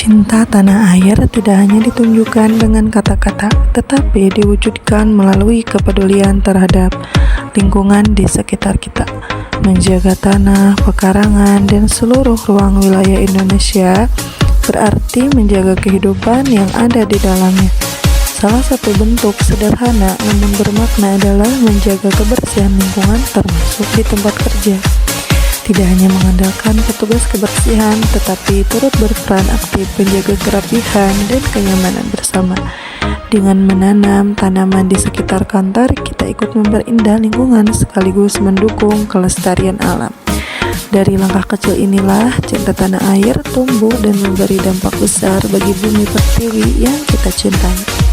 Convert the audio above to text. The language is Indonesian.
Cinta tanah air tidak hanya ditunjukkan dengan kata-kata, tetapi diwujudkan melalui kepedulian terhadap lingkungan di sekitar kita. Menjaga tanah, pekarangan, dan seluruh ruang wilayah Indonesia berarti menjaga kehidupan yang ada di dalamnya. Salah satu bentuk sederhana namun bermakna adalah menjaga kebersihan lingkungan termasuk di tempat kerja. Tidak hanya mengandalkan petugas kebersihan, tetapi turut berperan aktif menjaga kerapihan dan kenyamanan bersama. Dengan menanam tanaman di sekitar kantor, kita ikut memperindah lingkungan sekaligus mendukung kelestarian alam. Dari langkah kecil inilah cinta tanah air tumbuh dan memberi dampak besar bagi bumi pertiwi yang kita cintai.